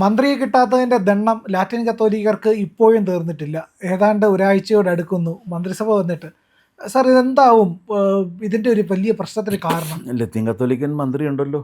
മന്ത്രിയെ കിട്ടാത്തതിൻ്റെ ദണ്ണം ലാറ്റിൻ കത്തോലിക്കർക്ക് ഇപ്പോഴും തീർന്നിട്ടില്ല. ഏതാണ്ട് ഒരാഴ്ചയോട് അടുക്കുന്നു മന്ത്രിസഭ വന്നിട്ട്. സാർ ഇതെന്താവും ഇതിൻ്റെ ഒരു വലിയ പ്രശ്നത്തിന് കാരണം? ലത്തീൻ കത്തോലിക്കൻ മന്ത്രി ഉണ്ടല്ലോ.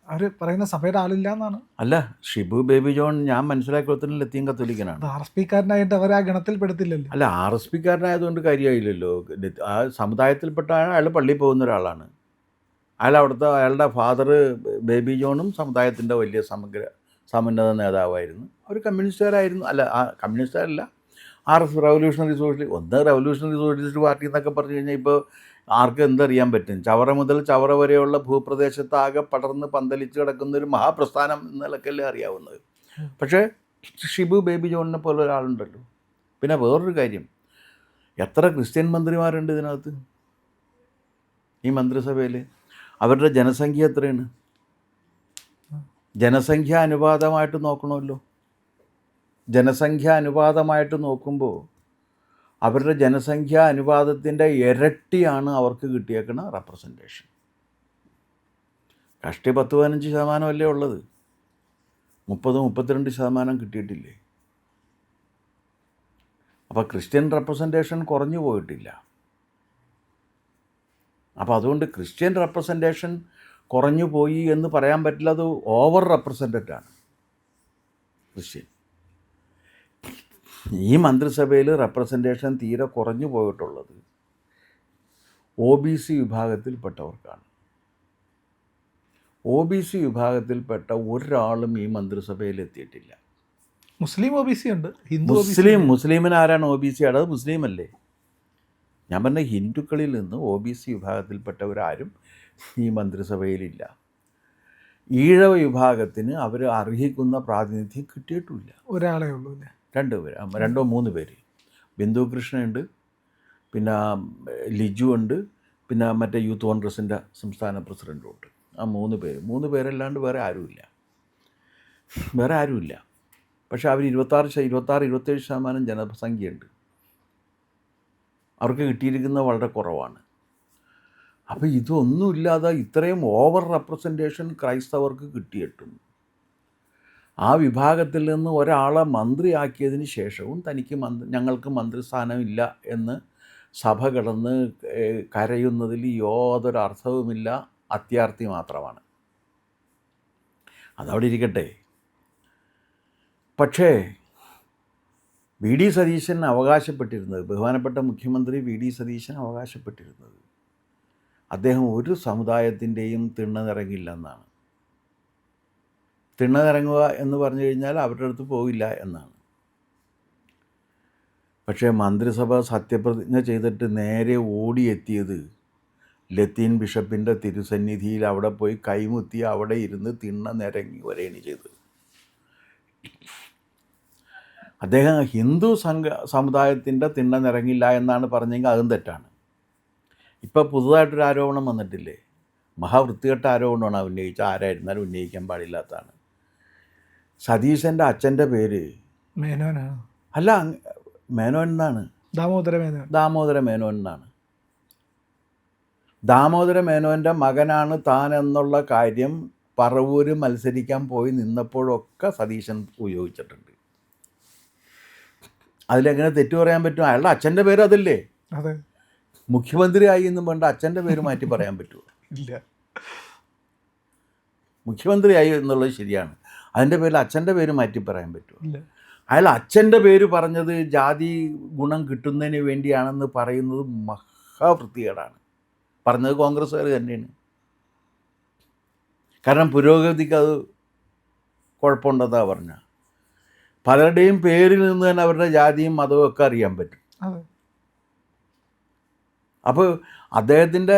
അവർ പറയുന്ന സഭയുടെ ആളില്ല എന്നാണ്. അല്ല, ഷിബു ബേബി ജോൺ ഞാൻ മനസ്സിലാക്കി കൊടുത്തിട്ട് ലത്തീൻ കത്തോലിക്കനാണ്. അത് RSP കാരനായിട്ട് അവർ ആ ഗണത്തിൽ പെടുത്തില്ലല്ലോ. അല്ല, RSP കാരനായതുകൊണ്ട് കാര്യമായില്ലല്ലോ. ആ സമുദായത്തിൽപ്പെട്ട അയാൾ പള്ളിയിൽ പോകുന്ന ഒരാളാണ്. അയാളുടെ ഫാദർ ബേബി ജോണും സമുദായത്തിൻ്റെ വലിയ സമുന്നത നേതാവായിരുന്നു. അവർ കമ്മ്യൂണിസ്റ്റുകാരായിരുന്നു. അല്ല, കമ്മ്യൂണിസ്റ്റുകാരല്ല, റവല്യൂഷണറി സോഷ്യലിസ്റ്റ് പാർട്ടി എന്നൊക്കെ പറഞ്ഞു കഴിഞ്ഞാൽ ഇപ്പോൾ ആർക്കും എന്തറിയാൻ പറ്റും. ചവറ മുതൽ ചവറ വരെയുള്ള ഭൂപ്രദേശത്താകെ പടർന്ന് പന്തലിച്ച് കിടക്കുന്ന ഒരു മഹാപ്രസ്ഥാനം എന്നൊക്കെയല്ലേ അറിയാവുന്നത്. പക്ഷേ ഷിബു ബേബി ജോണിനെ പോലെ ഒരാളുണ്ടല്ലോ. പിന്നെ വേറൊരു കാര്യം, എത്ര ക്രിസ്ത്യൻ മന്ത്രിമാരുണ്ട് ഇതിനകത്ത് ഈ മന്ത്രിസഭയിൽ? അവരുടെ ജനസംഖ്യ എത്രയാണ്? ജനസംഖ്യ അനുപാതമായിട്ട് നോക്കണമല്ലോ. ജനസംഖ്യ അനുപാതമായിട്ട് നോക്കുമ്പോൾ അവരുടെ ജനസംഖ്യ അനുപാതത്തിൻ്റെ ഇരട്ടിയാണ് അവർക്ക് കിട്ടിയേക്കുന്ന റെപ്രസെൻറ്റേഷൻ. കഷ്ടി 10-15% ഉള്ളത്. 30-32% കിട്ടിയിട്ടില്ലേ? അപ്പോൾ ക്രിസ്ത്യൻ റെപ്രസെൻറ്റേഷൻ കുറഞ്ഞു പോയിട്ടില്ല. അപ്പോൾ അതുകൊണ്ട് ക്രിസ്ത്യൻ റെപ്രസെൻറ്റേഷൻ കുറഞ്ഞു പോയി എന്ന് പറയാൻ പറ്റില്ല. അത് ഓവർ റെപ്രസെൻറ്റഡാണ് ക്രിസ്ത്യൻ. ഈ മന്ത്രിസഭയിൽ റെപ്രസെൻറ്റേഷൻ തീരെ കുറഞ്ഞു പോയിട്ടുള്ളത് OBC വിഭാഗത്തിൽപ്പെട്ടവർക്കാണ്. OBC വിഭാഗത്തിൽപ്പെട്ട ഒരാളും ഈ മന്ത്രിസഭയിൽ എത്തിയിട്ടില്ല. മുസ്ലിം OBC ഉണ്ട്, ഹിന്ദു മുസ്ലിമിന് ആരാണ് OBC? അത് മുസ്ലിം അല്ലേ? ഞാൻ പറഞ്ഞ ഹിന്ദുക്കളിൽ നിന്ന് OBC വിഭാഗത്തിൽപ്പെട്ടവരാരും ഈ മന്ത്രിസഭയിലില്ല. ഈഴവ വിഭാഗത്തിന് അവർ അർഹിക്കുന്ന പ്രാതിനിധ്യം കിട്ടിയിട്ടുമില്ല. ഒരാളേ ഉള്ളൂ അല്ലേ? 2-3 പേര്. ബിന്ദു കൃഷ്ണയുണ്ട്, പിന്നെ ലിജു ഉണ്ട്, പിന്നെ മറ്റേ യൂത്ത് കോൺഗ്രസിൻ്റെ സംസ്ഥാന പ്രസിഡൻറ്റും ഉണ്ട്. ആ 3 പേരല്ലാണ്ട് വേറെ ആരുമില്ല. പക്ഷേ അവർ 26-27% ജനസംഖ്യയുണ്ട്. അവർക്ക് കിട്ടിയിരിക്കുന്നത് വളരെ കുറവാണ്. അപ്പോൾ ഇതൊന്നുമില്ലാതെ ഇത്രയും ഓവർ റെപ്രസെൻറ്റേഷൻ ക്രൈസ്തവർക്ക് കിട്ടിയിട്ടും ആ വിഭാഗത്തിൽ നിന്ന് ഒരാളെ മന്ത്രിയാക്കിയതിന് ശേഷവും തനിക്ക് ഞങ്ങൾക്ക് മന്ത്രിസ്ഥാനമില്ല എന്ന് സഭ കിടന്ന് കരയുന്നതിൽ യാതൊരു അർത്ഥവുമില്ല, അത്യാർത്ഥി മാത്രമാണ്. അതവിടെ ഇരിക്കട്ടെ. പക്ഷേ VD സതീശൻ അവകാശപ്പെട്ടിരുന്നത്, ബഹുമാനപ്പെട്ട മുഖ്യമന്ത്രി VD സതീശൻ അവകാശപ്പെട്ടിരുന്നത്, അദ്ദേഹം ഒരു സമുദായത്തിൻ്റെയും തിണ്ണനിറങ്ങില്ലെന്നാണ്. തിണ്ണനിറങ്ങുക എന്ന് പറഞ്ഞു കഴിഞ്ഞാൽ അവരുടെ അടുത്ത് പോവില്ല എന്നാണ്. പക്ഷേ മന്ത്രിസഭ സത്യപ്രതിജ്ഞ ചെയ്തിട്ട് നേരെ ഓടിയെത്തിയത് ലത്തീൻ ബിഷപ്പിൻ്റെ തിരുസന്നിധിയിൽ അവിടെ പോയി കൈമുത്തി അവിടെ ഇരുന്ന് തിണ്ണനിറങ്ങി വരെയാണ് ചെയ്തത്. അദ്ദേഹം ഹിന്ദു സമുദായത്തിൻ്റെ തിണ്ണനിറങ്ങില്ല എന്നാണ് പറഞ്ഞെങ്കിൽ അതും തെറ്റാണ്. ഇപ്പോൾ പുതുതായിട്ടൊരു ആരോപണം വന്നിട്ടില്ലേ? മഹാവൃത്തികെട്ട ആരോപണമാണ് ഉന്നയിച്ച ആരായിരുന്നാലും ഉന്നയിക്കാൻ പാടില്ലാത്തതാണ്. സതീശൻ്റെ അച്ഛൻ്റെ പേര് മേനോനാണ്. അല്ല, മേനോൻ എന്നാണ്. ദാമോദര മേനോൻ എന്നാണ്. ദാമോദര മേനോൻ്റെ മകനാണ് താൻ എന്നുള്ള കാര്യം പറവൂര് മത്സരിക്കാൻ പോയി നിന്നപ്പോഴൊക്കെ സതീശൻ ഉപയോഗിച്ചിട്ടുണ്ട്. അതിലെങ്ങനെ തെറ്റു പറയാൻ പറ്റും? അയാളുടെ അച്ഛൻ്റെ പേര് അതല്ലേ? അതെ. മുഖ്യമന്ത്രിയായി എന്നും വേണ്ട അച്ഛൻ്റെ പേര് മാറ്റി പറയാൻ പറ്റുമോ? ഇല്ല. മുഖ്യമന്ത്രിയായി എന്നുള്ളത് ശരിയാണ്, അതിൻ്റെ പേരിൽ അച്ഛൻ്റെ പേര് മാറ്റി പറയാൻ പറ്റുമോ? ഇല്ല. അയാൾ അച്ഛൻ്റെ പേര് പറഞ്ഞത് ജാതി ഗുണം കിട്ടുന്നതിന് വേണ്ടിയാണെന്ന് പറയുന്നത് മഹാവൃത്തികേടാണ്. പറഞ്ഞത് കോൺഗ്രസ്സുകാർ തന്നെയാണ്. കാരണം പുരോഗതിക്ക് അത് കുഴപ്പമുണ്ടെന്നാണ് പറഞ്ഞ. പലരുടെയും പേരിൽ നിന്ന് തന്നെ അവരുടെ ജാതിയും മതവും ഒക്കെ അറിയാൻ പറ്റും. അപ്പോൾ അദ്ദേഹത്തിൻ്റെ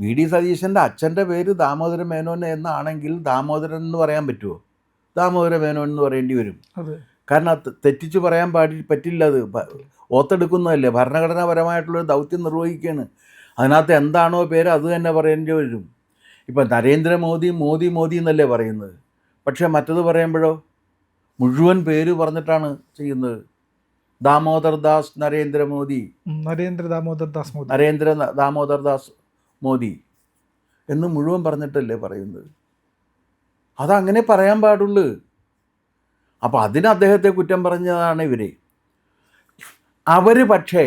VD സതീശൻ്റെ അച്ഛൻ്റെ പേര് ദാമോദര മേനോൻ എന്നാണെങ്കിൽ ദാമോദരൻ എന്ന് പറയാൻ പറ്റുമോ? ദാമോദര മേനോൻ എന്ന് പറയേണ്ടി വരും. കാരണം തെറ്റിച്ച് പറയാൻ പറ്റില്ല. അത് ഓത്തെടുക്കുന്നതല്ലേ, ഭരണഘടനാപരമായിട്ടുള്ളൊരു ദൗത്യം നിർവഹിക്കുകയാണ്. അതിനകത്ത് എന്താണോ പേര് അത് തന്നെ പറയേണ്ടി വരും. ഇപ്പം നരേന്ദ്രമോദി മോദി എന്നല്ലേ പറയുന്നത്, പക്ഷേ മറ്റത് പറയുമ്പോഴോ മുഴുവൻ പേര് പറഞ്ഞിട്ടാണ് ചെയ്യുന്നത്. ദാമോദർ ദാസ് നരേന്ദ്ര ദാമോദർ ദാസ് മോദി എന്ന് മുഴുവൻ പറഞ്ഞിട്ടല്ലേ പറയുന്നത്. അതങ്ങനെ പറയാൻ പാടുള്ളൂ. അപ്പോൾ അതിന് അദ്ദേഹത്തെ കുറ്റം പറഞ്ഞതാണ് ഇവർ. അവർ പക്ഷേ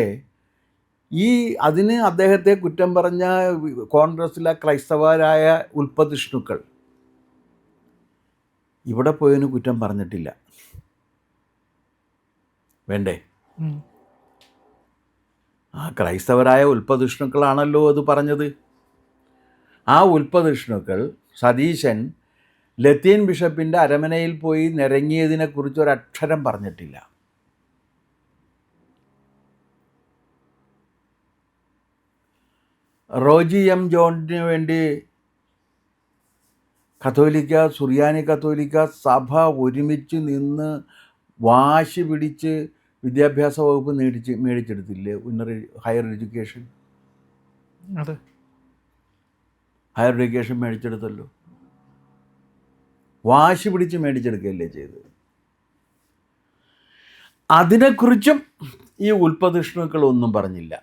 അതിന് അദ്ദേഹത്തെ കുറ്റം പറഞ്ഞ കോൺഗ്രസ്സിലെ ക്രൈസ്തവരായ ഉൽപ്പതിഷ്ണുക്കൾ ഇവിടെ പോയതിന് കുറ്റം പറഞ്ഞിട്ടില്ല. വേണ്ടേ? ആ ക്രൈസ്തവരായ ഉൽപ്പതിഷ്ണുക്കളാണല്ലോ അത് പറഞ്ഞത്. ആ ഉൽപ്പതിഷ്ണുക്കൾ സതീശൻ ലത്തീൻ ബിഷപ്പിൻ്റെ അരമനയിൽ പോയി നിരങ്ങിയതിനെക്കുറിച്ച് ഒരക്ഷരം പറഞ്ഞിട്ടില്ല. റോജി എം ജോണിന് വേണ്ടി കത്തോലിക്ക, സുറിയാനി കത്തോലിക്ക സഭ ഒരുമിച്ച് നിന്ന് വാശി പിടിച്ച് വിദ്യാഭ്യാസ വകുപ്പ് മേടിച്ചെടുത്തില്ലേ ഹയർ എഡ്യൂക്കേഷൻ? അതെ, ഹയർ എഡ്യൂക്കേഷൻ മേടിച്ചെടുത്തല്ലോ. വാശി പിടിച്ച് മേടിച്ചെടുക്കുകയല്ലേ ചെയ്തത്. അതിനെക്കുറിച്ചും ഈ ഉൽപ്പതിഷ്ണുക്കളൊന്നും പറഞ്ഞില്ല.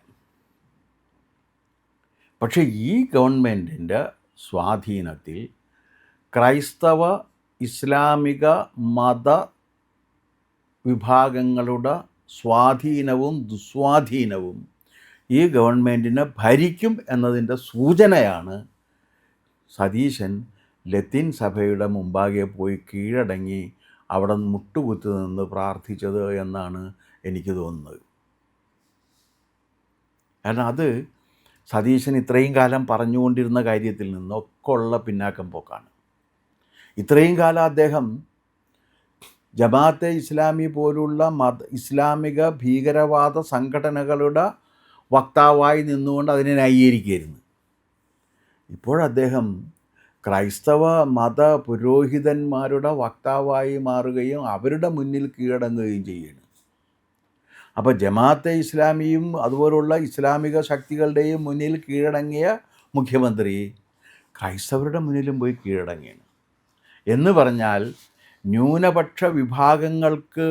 പക്ഷേ ഈ ഗവൺമെൻറ്റിൻ്റെ സ്വാധീനത്തിൽ ക്രൈസ്തവ ഇസ്ലാമിക മത വിഭാഗങ്ങളുടെ സ്വാധീനവും ദുസ്വാധീനവും ഈ ഗവൺമെൻറ്റിനെ ഭരിക്കും എന്നതിൻ്റെ സൂചനയാണ് സതീശൻ ലത്തീൻ സഭയുടെ മുമ്പാകെ പോയി കീഴടങ്ങി അവിടെ മുട്ടുകുത്തി നിന്ന് പ്രാർത്ഥിച്ചത് എന്നാണ് എനിക്ക് തോന്നുന്നത്. കാരണം അത് സതീശൻ ഇത്രയും കാലം പറഞ്ഞുകൊണ്ടിരുന്ന കാര്യത്തിൽ നിന്നൊക്കെ ഉള്ള പിന്നാക്കം പോക്കാണ്. ഇത്രയും കാലം അദ്ദേഹം ജമാഅത്തെ ഇസ്ലാമി പോലുള്ള ഇസ്ലാമിക ഭീകരവാദ സംഘടനകളുടെ വക്താവായി നിന്നുകൊണ്ട് അതിനെ ന്യായീകരിക്കുകയായിരുന്നു. ഇപ്പോഴദ്ദേഹം ക്രൈസ്തവ മത പുരോഹിതന്മാരുടെ വക്താവായി മാറുകയും അവരുടെ മുന്നിൽ കീഴടങ്ങുകയും ചെയ്യുകയാണ്. അപ്പോൾ ജമാഅത്തെ ഇസ്ലാമിയും അതുപോലുള്ള ഇസ്ലാമിക ശക്തികളുടെയും മുന്നിൽ കീഴടങ്ങിയ മുഖ്യമന്ത്രി ക്രൈസ്തവരുടെ മുന്നിലും പോയി കീഴടങ്ങിയാണ്. എന്ന് പറഞ്ഞാൽ ന്യൂനപക്ഷ വിഭാഗങ്ങൾക്ക്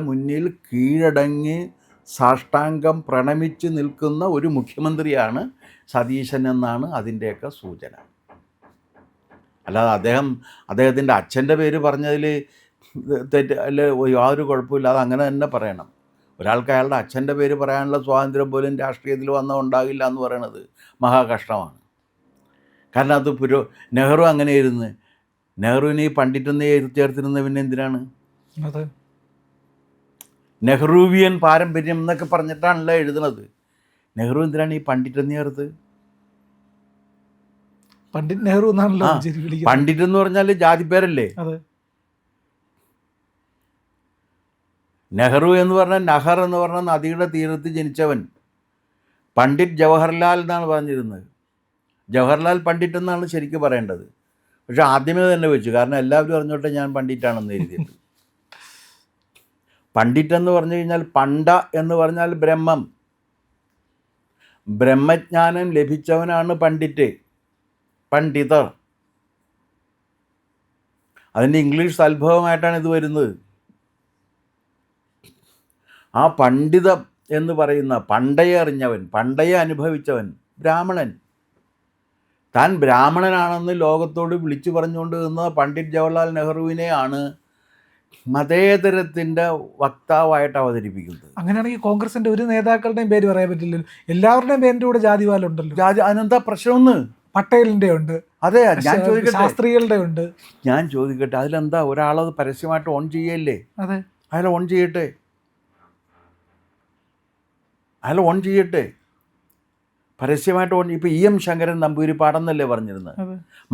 മുന്നിൽ കീഴടങ്ങി സാഷ്ടാംഗം പ്രണമിച്ച് നിൽക്കുന്ന ഒരു മുഖ്യമന്ത്രിയാണ് സതീശൻ എന്നാണ് അതിൻ്റെയൊക്കെ സൂചന. അല്ലാതെ അദ്ദേഹത്തിൻ്റെ അച്ഛൻ്റെ പേര് പറഞ്ഞതിൽ തെറ്റ് അല്ല, യാതൊരു കുഴപ്പമില്ല, അത് അങ്ങനെ തന്നെ പറയണം. ഒരാൾക്ക് അയാളുടെ അച്ഛൻ്റെ പേര് പറയാനുള്ള സ്വാതന്ത്ര്യം പോലും രാഷ്ട്രീയത്തിൽ വന്നാൽ ഉണ്ടാകില്ല എന്ന് പറയുന്നത് മഹാകഷ്ടമാണ്. കാരണം അത് നെഹ്റു അങ്ങനെയായിരുന്നു. നെഹ്റുവിന് ഈ പണ്ഡിറ്റെന്ന് ചേർത്തിരുന്ന പിന്നെ എന്തിനാണ്? അതെ, നെഹ്റുവിയൻ പാരമ്പര്യം എന്നൊക്കെ പറഞ്ഞിട്ടാണല്ലോ എഴുതുന്നത്. നെഹ്റു എന്തിനാണ് ഈ പണ്ഡിറ്റെന്ന് ചേർത്ത്? പണ്ഡിറ്റ് നെഹ്റു എന്നാണല്ലോ പണ്ഡിറ്റ് എന്ന് പറഞ്ഞാൽ ജാതിപ്പേരല്ലേ? അതെ, നെഹ്റു എന്ന് പറഞ്ഞാൽ നഹർ എന്ന് പറഞ്ഞാൽ നദിയുടെ തീരത്ത് ജനിച്ചവൻ. പണ്ഡിറ്റ് ജവഹർലാൽ എന്നാണ് പറഞ്ഞിരുന്നത്. ജവഹർലാൽ പണ്ഡിറ്റ് എന്നാണ് ശരിക്കും പറയേണ്ടത്. പക്ഷെ ആദ്യമേ തന്നെ വെച്ചു, കാരണം എല്ലാവരും അറിഞ്ഞോട്ടെ ഞാൻ പണ്ഡിറ്റാണെന്ന് എഴുതിയിട്ട്. പണ്ഡിറ്റ് എന്ന് പറഞ്ഞു കഴിഞ്ഞാൽ പണ്ഡ എന്ന് പറഞ്ഞാൽ ബ്രഹ്മം, ബ്രഹ്മജ്ഞാനം ലഭിച്ചവനാണ് പണ്ഡിറ്റ്, പണ്ഡിതർ. അതിൻ്റെ ഇംഗ്ലീഷ് തത്ഭവമായിട്ടാണ് ഇത് വരുന്നത്. ആ പണ്ഡിതം എന്ന് പറയുന്ന പണ്ടയെ അറിഞ്ഞവൻ, പണ്ടയെ അനുഭവിച്ചവൻ ബ്രാഹ്മണൻ. താൻ ബ്രാഹ്മണനാണെന്ന് ലോകത്തോട് വിളിച്ചു പറഞ്ഞുകൊണ്ട് നിന്ന പണ്ഡിറ്റ് ജവഹർലാൽ നെഹ്റുവിനെയാണ് മതേതരത്തിൻ്റെ വക്താവായിട്ട് അവതരിപ്പിക്കുന്നത്. അങ്ങനെയാണെങ്കിൽ കോൺഗ്രസിൻ്റെ ഒരു നേതാക്കളുടെയും പേര് പറയാൻ പറ്റില്ലല്ലോ. എല്ലാവരുടെയും പേരിൻ്റെ കൂടെ ജാതിവാലുണ്ടല്ലോ. അതിനെന്താ പ്രശ്നമൊന്ന്? പട്ടേലിൻ്റെ ഉണ്ട്, അതെ, ഞാൻ ചോദിക്കട്ടെ, ശാസ്ത്രികളുടെ ഉണ്ട്. ഞാൻ ചോദിക്കട്ടെ, അതിലെന്താ? ഒരാളത് പരസ്യമായിട്ട് ഓൺ ചെയ്യല്ലേ? അതെ, അയാൾ ഓൺ ചെയ്യട്ടെ, അയാൾ ഓൺ ചെയ്യട്ടെ, പരസ്യമായിട്ട് ഓൺ. ഇപ്പോൾ EM ശങ്കരൻ നമ്പൂതിരിപ്പാടെന്നല്ലേ പറഞ്ഞിരുന്നത്?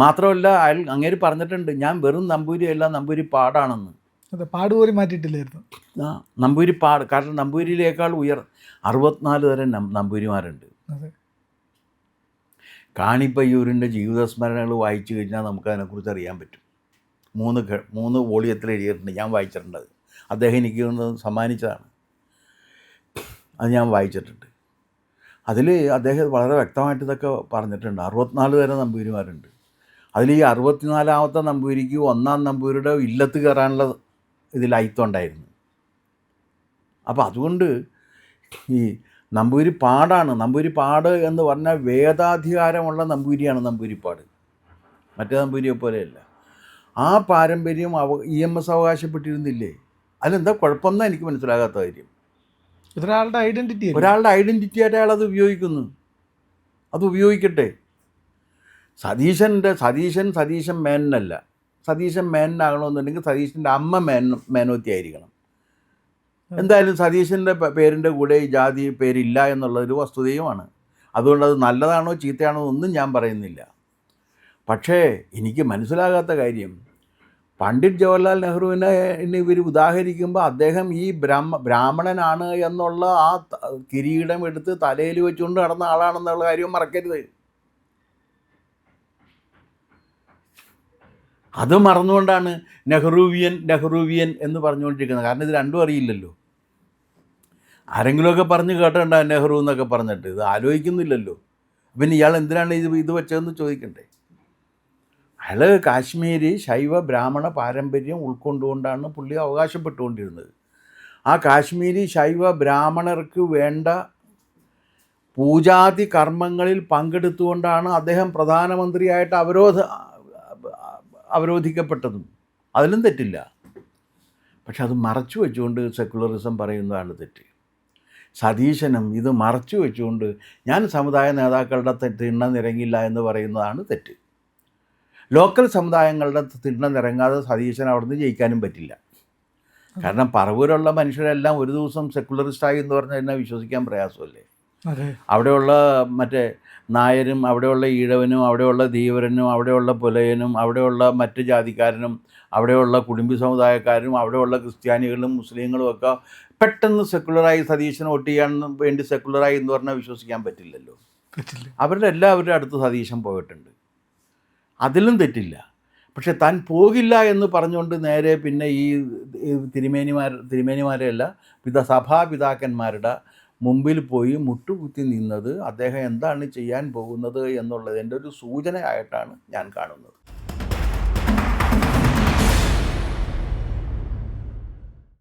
മാത്രമല്ല അയാൾ അങ്ങേര് പറഞ്ഞിട്ടുണ്ട്, ഞാൻ വെറും നമ്പൂതിരിയല്ല, നമ്പൂതിരിപ്പാടാണെന്ന്. അതെ, പാടുപോലും മാറ്റിയിട്ടില്ലായിരുന്നു. ആ, നമ്പൂതിരിപ്പാട്. കാരണം നമ്പൂതിരിയിലേക്കാൾ 64 തരം നമ്പൂതിരിമാരുണ്ട്. അതെ, കാണിപ്പയ്യൂരിൻ്റെ ജീവിതസ്മരണകൾ വായിച്ചു കഴിഞ്ഞാൽ നമുക്കതിനെക്കുറിച്ച് അറിയാൻ പറ്റും. 3 വോളിയത്തിൽ എഴുതിയിട്ടുണ്ട്, ഞാൻ വായിച്ചിട്ടുണ്ട്. അദ്ദേഹം എനിക്ക് സമ്മാനിച്ചതാണ്, അത് ഞാൻ വായിച്ചിട്ടുണ്ട്. അതിൽ അദ്ദേഹം വളരെ വ്യക്തമായിട്ട് ഇതൊക്കെ പറഞ്ഞിട്ടുണ്ട്. 64 തരം നമ്പൂതിരിമാരുണ്ട്. അതിൽ ഈ 64ാമത്തെ നമ്പൂതിരിക്ക് 1-ാം നമ്പൂതിരിയുടെ ഇല്ലത്ത് കയറാനുള്ള ഇതിൽ അയിത്തമുണ്ടായിരുന്നു. അപ്പോൾ അതുകൊണ്ട് ഈ നമ്പൂതിരിപ്പാടാണ്. നമ്പൂതിരിപ്പാട് എന്ന് പറഞ്ഞാൽ വേദാധികാരമുള്ള നമ്പൂതിരിയാണ് നമ്പൂതിരിപ്പാട്, മറ്റേ നമ്പൂതിരിയെ പോലെയല്ല. ആ പാരമ്പര്യം EMS അവകാശപ്പെട്ടിരുന്നില്ലേ? അതിലെന്താ കുഴപ്പമെന്നാണ് എനിക്ക് മനസ്സിലാകാത്ത കാര്യം. ഇതൊരാളുടെ ഐഡന്റിറ്റി ഒരാളുടെ ഐഡൻറ്റിറ്റി ആയിട്ട് അയാൾ അത് ഉപയോഗിക്കുന്നു. അത് ഉപയോഗിക്കട്ടെ. സതീശൻ മേനല്ല. സതീശൻ മേനനാകണമെന്നുണ്ടെങ്കിൽ സതീശൻ്റെ അമ്മ മേനോത്തി ആയിരിക്കണം. എന്തായാലും സതീശൻ്റെ പേരിൻ്റെ കൂടെ ഈ ജാതി പേരില്ല എന്നുള്ളൊരു വസ്തുതയുമാണ്. അതുകൊണ്ടത് നല്ലതാണോ ചീത്തയാണോ ഒന്നും ഞാൻ പറയുന്നില്ല. പക്ഷേ എനിക്ക് മനസ്സിലാകാത്ത കാര്യം, പണ്ഡിറ്റ് ജവഹർലാൽ നെഹ്റുവിനെ ഇവർ ഉദാഹരിക്കുമ്പോൾ അദ്ദേഹം ഈ ബ്രാഹ്മണനാണ് എന്നുള്ള ആ കിരീടം എടുത്ത് തലയിൽ വെച്ചുകൊണ്ട് നടന്ന ആളാണെന്നുള്ള കാര്യം മറക്കരുത്. അത് മറന്നുകൊണ്ടാണ് നെഹ്റുവിയൻ എന്ന് പറഞ്ഞുകൊണ്ടിരിക്കുന്നത്. കാരണം ഇത് രണ്ടും അറിയില്ലല്ലോ. ആരെങ്കിലുമൊക്കെ പറഞ്ഞ് കേട്ടണ്ട നെഹ്റു എന്നൊക്കെ പറഞ്ഞിട്ട്, ഇത് ആലോചിക്കുന്നില്ലല്ലോ. പിന്നെ ഇയാൾ എന്തിനാണ് ഇത് വെച്ചതെന്ന് ചോദിക്കണ്ടേ. അയാൾ കാശ്മീരി ശൈവ ബ്രാഹ്മണ പാരമ്പര്യം ഉൾക്കൊണ്ടുകൊണ്ടാണ് പുള്ളി അവകാശപ്പെട്ടുകൊണ്ടിരുന്നത്. ആ കാശ്മീരി ശൈവ ബ്രാഹ്മണർക്ക് വേണ്ട പൂജാതി കർമ്മങ്ങളിൽ പങ്കെടുത്തുകൊണ്ടാണ് അദ്ദേഹം പ്രധാനമന്ത്രിയായിട്ട് അവരോധിക്കപ്പെട്ടതും. അതിലും തെറ്റില്ല. പക്ഷെ അത് മറച്ചു വെച്ചുകൊണ്ട് സെക്കുലറിസം പറയുന്നതാണ് തെറ്റ്. സതീശനും ഇത് മറച്ചു വെച്ചുകൊണ്ട് ഞാൻ സമുദായ നേതാക്കളുടെ തിണ്ണ നിരങ്ങില്ല എന്ന് പറയുന്നതാണ് തെറ്റ്. ലോക്കൽ സമുദായങ്ങളുടെ തിണ്ണ നിരങ്ങാതെ സതീശൻ അവിടുന്ന് ജയിക്കാനും പറ്റില്ല. കാരണം പറവൂരുള്ള മനുഷ്യരെല്ലാം ഒരു ദിവസം സെക്കുലറിസ്റ്റായി എന്ന് പറഞ്ഞാൽ എന്നെ വിശ്വസിക്കാൻ പ്രയാസമല്ലേ. അവിടെയുള്ള മറ്റേ നായരും അവിടെയുള്ള ഈഴവനും അവിടെയുള്ള ധീവരനും അവിടെയുള്ള പുലയനും അവിടെയുള്ള മറ്റ് ജാതിക്കാരനും അവിടെയുള്ള കുടുംബി സമുദായക്കാരും അവിടെയുള്ള ക്രിസ്ത്യാനികളും മുസ്ലിങ്ങളും ഒക്കെ പെട്ടെന്ന് സെക്കുലറായി സതീശനെ വോട്ട് ചെയ്യാൻ വേണ്ടി സെക്കുലറായി എന്ന് പറഞ്ഞാൽ വിശ്വസിക്കാൻ പറ്റില്ലല്ലോ. അവരുടെ എല്ലാവരുടെ അടുത്ത് സതീശൻ പോയിട്ടുണ്ട്. അതിലും തെറ്റില്ല. പക്ഷെ താൻ പോകില്ല എന്ന് പറഞ്ഞുകൊണ്ട് നേരെ പിന്നെ ഈ തിരുമേനിമാരെയല്ല സഭാപിതാക്കന്മാരുടെ മുമ്പിൽ പോയി മുട്ടുകുത്തി നിന്നത് അദ്ദേഹം എന്താണ് ചെയ്യാൻ പോകുന്നത് എന്നുള്ളതിൻ്റെ ഒരു സൂചനയായിട്ടാണ് ഞാൻ കാണുന്നത്.